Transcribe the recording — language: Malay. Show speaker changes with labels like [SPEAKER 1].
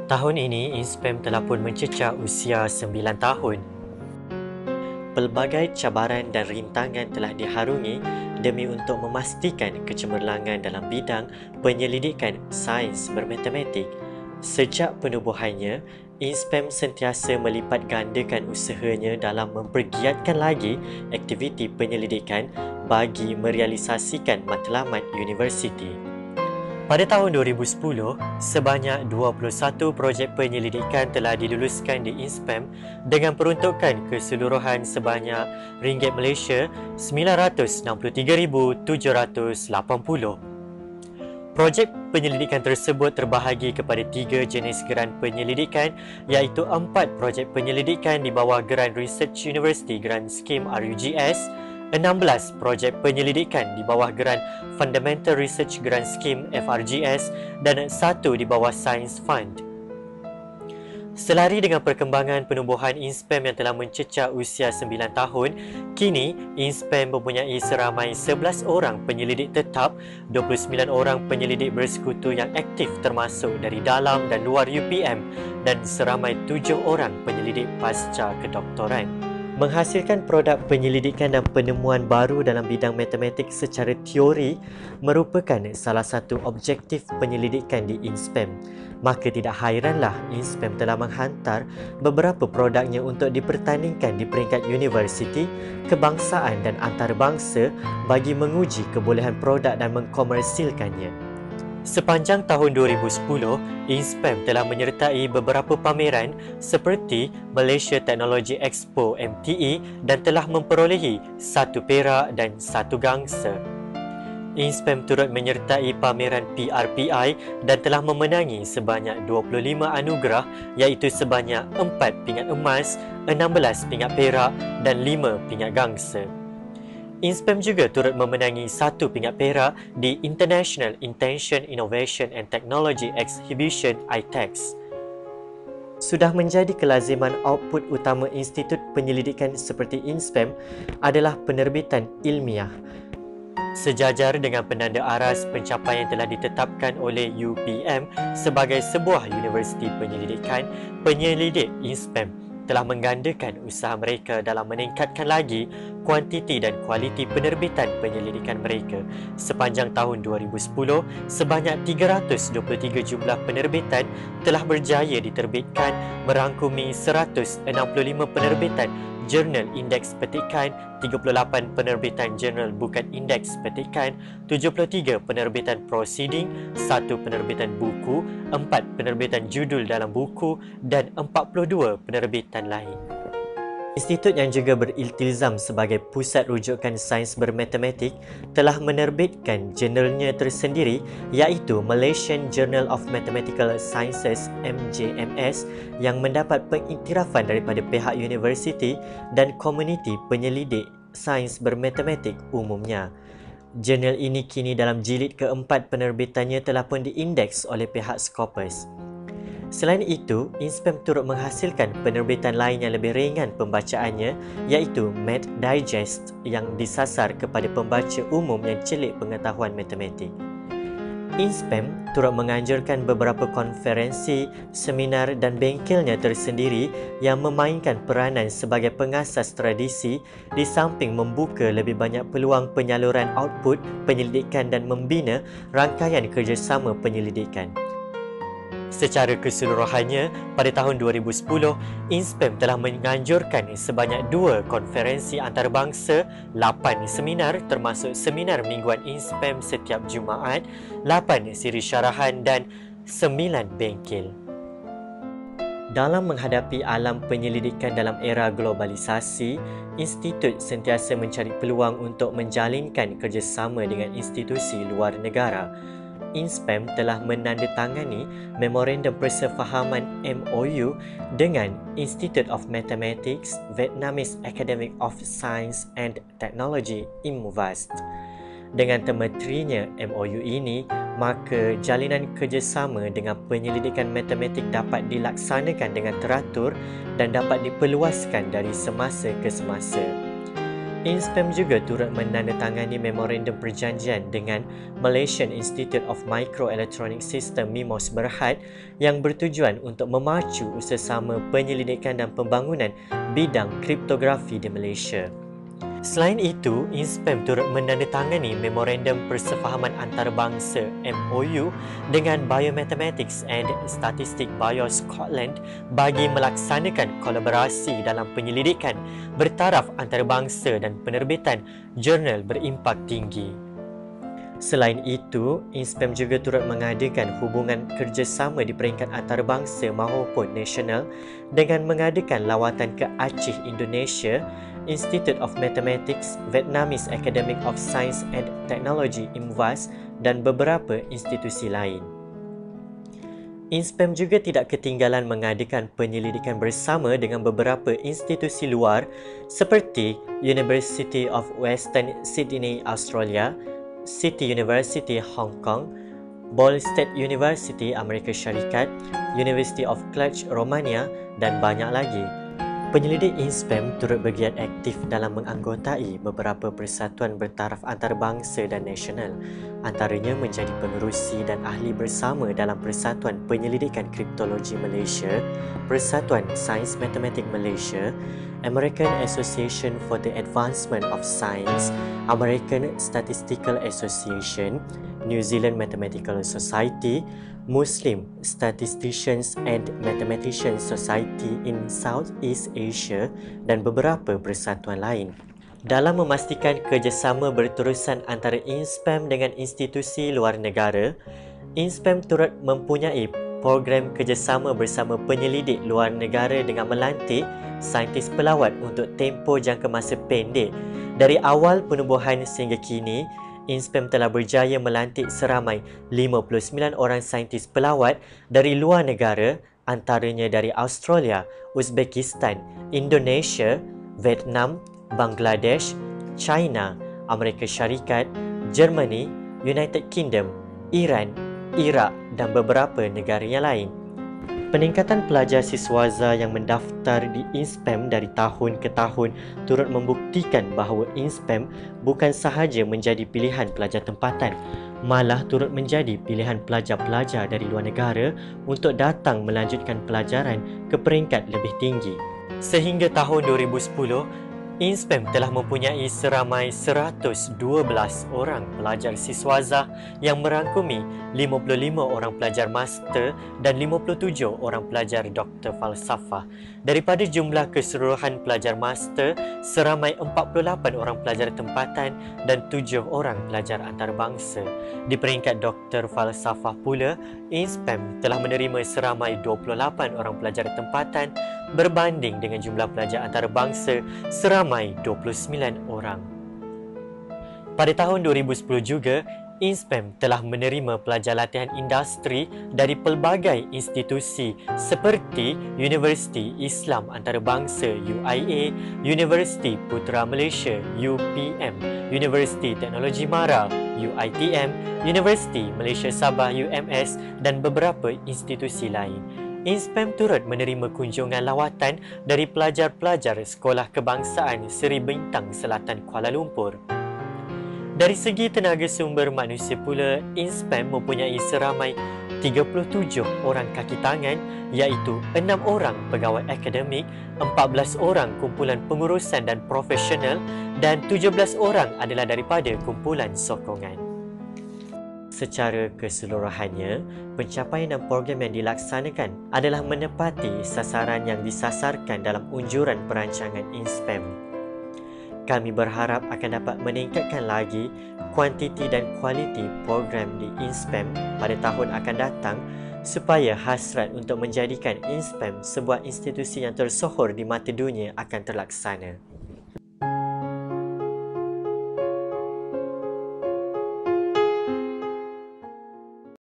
[SPEAKER 1] Tahun ini, INSPEM telah pun mencecah usia 9 tahun. Pelbagai cabaran dan rintangan telah diharungi demi untuk memastikan kecemerlangan dalam bidang penyelidikan sains bermatematik. Sejak penubuhannya, INSPEM sentiasa melipat gandakan usahanya dalam mempergiatkan lagi aktiviti penyelidikan bagi merealisasikan matlamat universiti. Pada tahun 2010, sebanyak 21 projek penyelidikan telah diluluskan di INSPEM dengan peruntukan keseluruhan sebanyak ringgit Malaysia 963,780. Projek penyelidikan tersebut terbahagi kepada 3 jenis geran penyelidikan, iaitu 4 projek penyelidikan di bawah Geran Research University Grant Scheme RUGS, 16 projek penyelidikan di bawah Geran Fundamental Research Grant Scheme FRGS dan 1 di bawah Science Fund. Selari dengan perkembangan penubuhan INSPEM yang telah mencecah usia 9 tahun, kini INSPEM mempunyai seramai 11 orang penyelidik tetap, 29 orang penyelidik bersekutu yang aktif termasuk dari dalam dan luar UPM dan seramai 7 orang penyelidik pasca kedoktoran. Menghasilkan produk penyelidikan dan penemuan baru dalam bidang matematik secara teori merupakan salah satu objektif penyelidikan di INSPEM. Maka tidak hairanlah INSPEM telah menghantar beberapa produknya untuk dipertandingkan di peringkat universiti, kebangsaan dan antarabangsa bagi menguji kebolehan produk dan mengkomersilkannya. Sepanjang tahun 2010, INSPEM telah menyertai beberapa pameran seperti Malaysia Technology Expo MTE dan telah memperolehi 1 perak dan 1 gangsa. INSPEM turut menyertai pameran PRPI dan telah memenangi sebanyak 25 anugerah, iaitu sebanyak 4 pingat emas, 16 pingat perak dan 5 pingat gangsa. INSPEM juga turut memenangi 1 pingat perak di International Intention Innovation and Technology Exhibition ITEX. Sudah menjadi kelaziman output utama institut penyelidikan seperti INSPEM adalah penerbitan ilmiah. Sejajar dengan penanda aras pencapaian telah ditetapkan oleh UPM sebagai sebuah universiti penyelidikan, penyelidik INSPEM telah menggandakan usaha mereka dalam meningkatkan lagi kuantiti dan kualiti penerbitan penyelidikan mereka. Sepanjang tahun 2010, sebanyak 323 jumlah penerbitan telah berjaya diterbitkan, merangkumi 165 penerbitan jurnal indeks petikan, 38 penerbitan jurnal bukan indeks petikan, 73 penerbitan proceeding, 1 penerbitan buku, 4 penerbitan judul dalam buku dan 42 penerbitan lain. Institut yang juga beriltizam sebagai pusat rujukan sains bermatematik telah menerbitkan jurnalnya tersendiri, iaitu Malaysian Journal of Mathematical Sciences MJMS, yang mendapat pengiktirafan daripada pihak universiti dan komuniti penyelidik sains bermatematik umumnya. Jurnal ini kini dalam jilid keempat penerbitannya telah pun diindeks oleh pihak Scopus. Selain itu, INSPEM turut menghasilkan penerbitan lain yang lebih ringan pembacaannya, iaitu Math Digest yang disasar kepada pembaca umum yang celik pengetahuan matematik. INSPEM turut menganjurkan beberapa konferensi, seminar dan bengkelnya tersendiri yang memainkan peranan sebagai pengasas tradisi di samping membuka lebih banyak peluang penyaluran output penyelidikan dan membina rangkaian kerjasama penyelidikan. Secara keseluruhannya, pada tahun 2010, INSPEM telah menganjurkan sebanyak 2 konferensi antarabangsa, 8 seminar termasuk seminar mingguan INSPEM setiap Jumaat, 8 siri syarahan dan 9 bengkel. Dalam menghadapi alam penyelidikan dalam era globalisasi, institut sentiasa mencari peluang untuk menjalinkan kerjasama dengan institusi luar negara. INSPEM telah menandatangani Memorandum Persefahaman MOU dengan Institute of Mathematics, Vietnamese Academy of Science and Technology IMVAST. Dengan temetrinya MOU ini, maka jalinan kerjasama dengan penyelidikan matematik dapat dilaksanakan dengan teratur dan dapat diperluaskan dari semasa ke semasa. INSPEM juga turut menandatangani memorandum perjanjian dengan Malaysian Institute of Microelectronic System MIMOS Berhad yang bertujuan untuk memacu usaha penyelidikan dan pembangunan bidang kriptografi di Malaysia. Selain itu, INSPEM turut menandatangani Memorandum Persefahaman Antarabangsa MOU dengan Biomathematics and Statistics BIOS Scotland bagi melaksanakan kolaborasi dalam penyelidikan bertaraf antarabangsa dan penerbitan jurnal berimpak tinggi. Selain itu, INSPEM juga turut mengadakan hubungan kerjasama di peringkat antarabangsa maupun nasional dengan mengadakan lawatan ke Aceh, Indonesia, Institute of Mathematics, Vietnamese Academy of Science and Technology IMVAS dan beberapa institusi lain. INSPEM juga tidak ketinggalan mengadakan penyelidikan bersama dengan beberapa institusi luar seperti University of Western Sydney, Australia, City University, Hong Kong, Ball State University, Amerika Syarikat, University of Cluj, Romania dan banyak lagi. Penyelidik INSPEM turut bergiat aktif dalam menganggotai beberapa persatuan bertaraf antarabangsa dan nasional, antaranya menjadi pengerusi dan ahli bersama dalam Persatuan Penyelidikan Kriptologi Malaysia, Persatuan Sains Matematik Malaysia, American Association for the Advancement of Science, American Statistical Association, New Zealand Mathematical Society, Muslim Statisticians and Mathematicians Society in Southeast Asia dan beberapa persatuan lain. Dalam memastikan kerjasama berterusan antara INSPEM dengan institusi luar negara, INSPEM turut mempunyai program kerjasama bersama penyelidik luar negara dengan melantik saintis pelawat untuk tempoh jangka masa pendek. Dari awal penubuhan sehingga kini, INSPEM telah berjaya melantik seramai 59 orang saintis pelawat dari luar negara, antaranya dari Australia, Uzbekistan, Indonesia, Vietnam, Bangladesh, China, Amerika Syarikat, Germany, United Kingdom, Iran, Iraq dan beberapa negara yang lain. Peningkatan pelajar siswaza yang mendaftar di INSPEM dari tahun ke tahun turut membuktikan bahawa INSPEM bukan sahaja menjadi pilihan pelajar tempatan, malah turut menjadi pilihan pelajar-pelajar dari luar negara untuk datang melanjutkan pelajaran ke peringkat lebih tinggi. Sehingga tahun 2010, INSPEM telah mempunyai seramai 112 orang pelajar siswaza yang merangkumi 55 orang pelajar master dan 57 orang pelajar doktor falsafah. Daripada jumlah keseluruhan pelajar master, seramai 48 orang pelajar tempatan dan 7 orang pelajar antarabangsa. Di peringkat doktor falsafah pula, INSPEM telah menerima seramai 28 orang pelajar tempatan berbanding dengan jumlah pelajar antarabangsa seramai 29 orang. Pada tahun 2010 juga, INSPEM telah menerima pelajar latihan industri dari pelbagai institusi seperti Universiti Islam Antarabangsa UIA, Universiti Putra Malaysia UPM, Universiti Teknologi Mara UITM, Universiti Malaysia Sabah UMS dan beberapa institusi lain. INSPEM turut menerima kunjungan lawatan dari pelajar-pelajar Sekolah Kebangsaan Seri Bintang Selatan Kuala Lumpur. Dari segi tenaga sumber manusia pula, INSPEM mempunyai seramai 37 orang kaki tangan, iaitu 6 orang pegawai akademik, 14 orang kumpulan pengurusan dan profesional dan 17 orang adalah daripada kumpulan sokongan. Secara keseluruhannya, pencapaian dan program yang dilaksanakan adalah menepati sasaran yang disasarkan dalam unjuran perancangan INSPEM. Kami berharap akan dapat meningkatkan lagi kuantiti dan kualiti program di INSPEM pada tahun akan datang supaya hasrat untuk menjadikan INSPEM sebuah institusi yang tersohor di mata dunia akan terlaksana.